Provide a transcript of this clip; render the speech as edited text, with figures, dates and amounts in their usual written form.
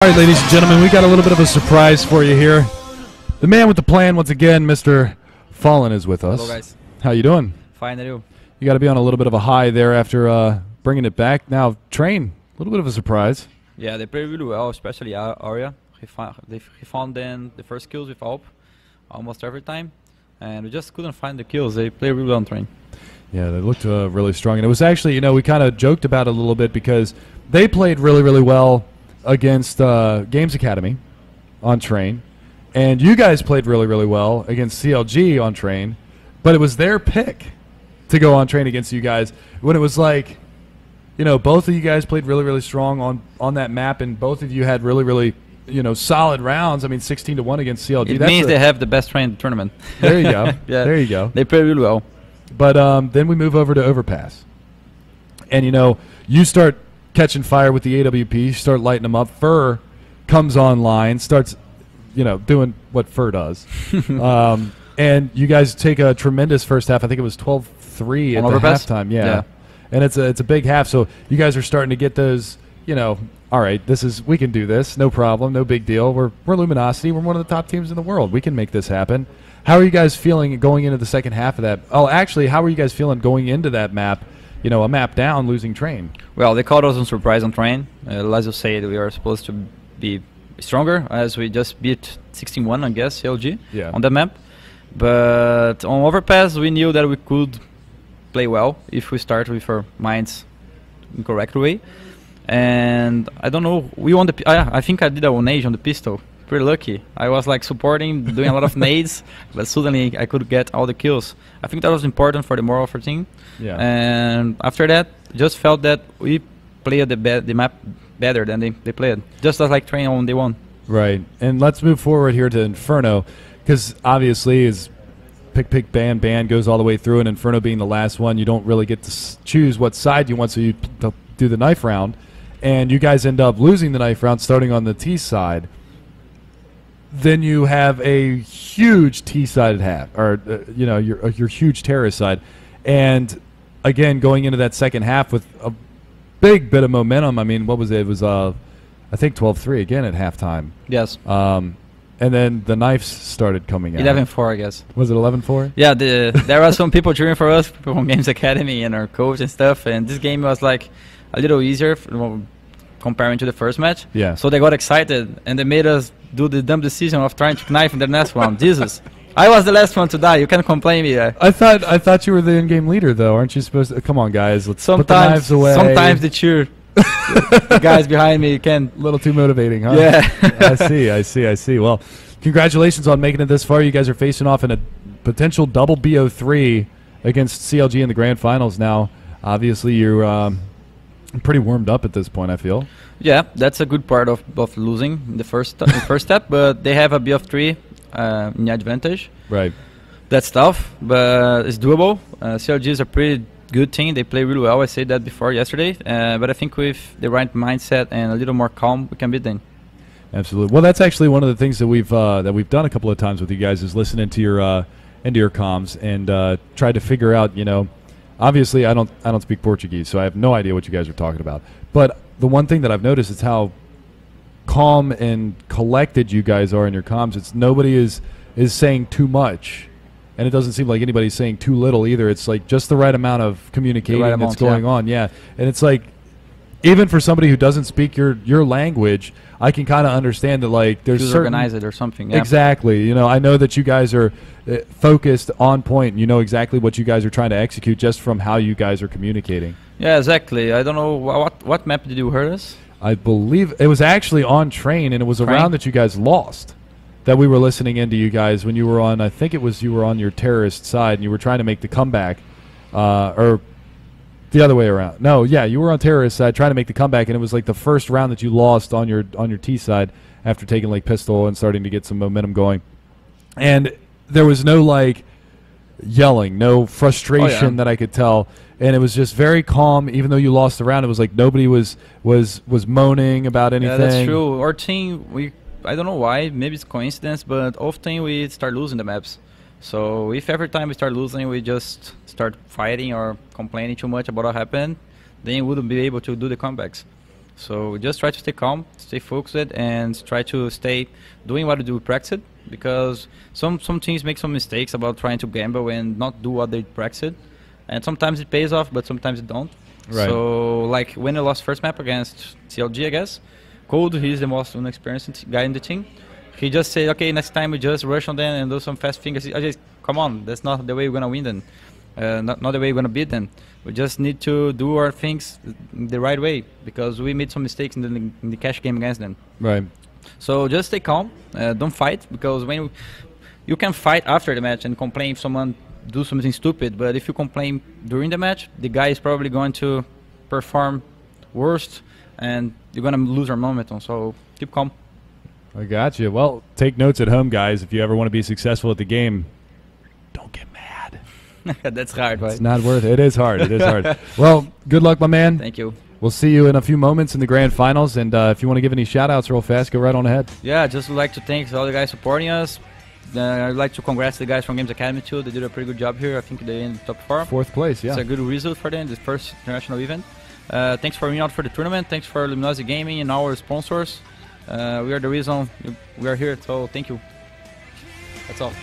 All right, ladies and gentlemen, we got a little bit of a surprise for you here. The man with the plan, once again, Mr. FalleN is with us. Hello, guys. How you doing? Fine, and you? You got to be on a little bit of a high there after bringing it back. Now, Train, a little bit of a surprise. Yeah, they played really well, especially Arya. He found then the first kills with AWP almost every time, and we just couldn't find the kills. They played really well on Train. Yeah, they looked really strong. And it was actually, you know, we kind of joked about it a little bit because they played really, really well against Games Academy on Train, and you guys played really, really well against CLG on Train, but it was their pick to go on Train against you guys when it was like, you know, both of you guys played really, really strong on that map, and both of you had really, really, you know, solid rounds. I mean, 16-1 against CLG. It means they have the best Train in the tournament. There you go. Yeah, there you go. They played really well. But then we move over to Overpass, and you know, you start catching fire with the AWP, start lighting them up. Fur comes online, starts, you know, doing what Fur does. And you guys take a tremendous first half. I think it was 12-3 at the halftime. Yeah. And it's a big half. So you guys are starting to get those, you know, all right, we can do this. No problem. No big deal. We're Luminosity. We're one of the top teams in the world. We can make this happen. How are you guys feeling going into the second half of that? Oh, actually, how are you guys feeling going into that map? You know, a map down, losing Train. Well, they caught us on surprise on Train. As you said, we are supposed to be stronger, as we just beat 16-1, I guess, CLG on that map. But on Overpass, we knew that we could play well if we start with our minds in correct way. And I don't know, we won the. I think I did a 1-age on the pistol. Pretty lucky. I was like supporting, doing a lot of nades, but suddenly I could get all the kills. I think that was important for the morale of our team. Yeah. And after that, just felt that we played the map better than they played. Just as like Train on day one. Right. And let's move forward here to Inferno, because obviously is pick, ban goes all the way through, and Inferno being the last one, you don't really get to choose what side you want, so you do the knife round. And you guys end up losing the knife round starting on the T side. Then you have a huge T-sided half, or you know, your huge terrorist side, and again going into that second half with a big bit of momentum. I mean, what was it? It was I think 12-3 again at halftime. Yes. And then the knives started coming out. 11-4, I guess. Was it 11-4? Yeah. There were some people cheering for us, people from Games Academy and our coach and stuff. And this game was like a little easier comparing to the first match. Yeah. So they got excited and they made us do the dumb decision of trying to knife in the next round. Jesus, I was the last one to die. You can't complain me. I thought you were the in-game leader, though. Aren't you supposed to? Come on, guys. Let's put the knives away. Sometimes the cheer, the guys behind me can. A little too motivating, huh? Yeah. I see. Well, congratulations on making it this far. You guys are facing off in a potential double BO3 against CLG in the grand finals now. Obviously, you're pretty warmed up at this point, I feel. Yeah, that's a good part of losing in the first step, but they have a BF3 in the advantage. Right. That's tough, but it's doable. CLG is a pretty good team. They play really well. I said that before yesterday, but I think with the right mindset and a little more calm, we can beat them. Absolutely. Well, that's actually one of the things that we've done a couple of times with you guys is listen into your comms and try to figure out, you know. Obviously, I don't speak Portuguese, so I have no idea what you guys are talking about. But the one thing that I've noticed is how calm and collected you guys are in your comms. It's nobody is saying too much, and it doesn't seem like anybody's saying too little either. It's like just the right amount of communicating that's going on. Yeah, and it's like even for somebody who doesn't speak your language, I can kind of understand that, like, there's certain organize it or something. Yeah. Exactly. You know, I know that you guys are focused on point, and you know exactly what you guys are trying to execute just from how you guys are communicating. Yeah, exactly. I don't know what map did you hear us? I believe it was actually on Train, and it was a round that you guys lost. That we were listening into you guys when you were on. I think it was you were on your terrorist side, and you were trying to make the comeback, or the other way around. No, yeah, you were on terrorist side trying to make the comeback, and it was like the first round that you lost on your T side after taking like pistol and starting to get some momentum going. And there was no like yelling, no frustration that I could tell, and it was just very calm. Even though you lost the round, it was like nobody was moaning about anything. Yeah, that's true. Our team, I don't know why, maybe it's coincidence, but often we start losing the maps. So if every time we start losing, we just start fighting or complaining too much about what happened, then we wouldn't be able to do the comebacks. So just try to stay calm, stay focused, and try to stay doing what you do practice. Because some teams make some mistakes about trying to gamble and not do what they practice, and sometimes it pays off, but sometimes it don't. Right. So like when I lost first map against CLG, I guess, Cold, he's the most inexperienced guy in the team. He just said, okay, next time we just rush on them and do some fast fingers. I just, come on, that's not the way we're gonna win them. Not the way we're gonna beat them. We just need to do our things the right way, because we made some mistakes in the cash game against them. Right. So just stay calm, don't fight, because when you can fight after the match and complain if someone do something stupid, but if you complain during the match, the guy is probably going to perform worst, and you're gonna lose our momentum. So keep calm. I got you. Well, take notes at home, guys. If you ever want to be successful at the game, don't get mad. That's hard, right? It's not worth it. It is hard. It is hard. Well, good luck, my man. Thank you. We'll see you in a few moments in the grand finals. And if you want to give any shout-outs real fast, go right on ahead. Yeah, just would like to thank all the guys supporting us. I'd like to congrats the guys from Games Academy too. They did a pretty good job here. I think they ended top 4. 4th place, yeah. It's a good result for them, the first international event. Thanks for WinOut for the tournament. Thanks for Luminosity Gaming and our sponsors. We are the reason we are here, so thank you. That's all.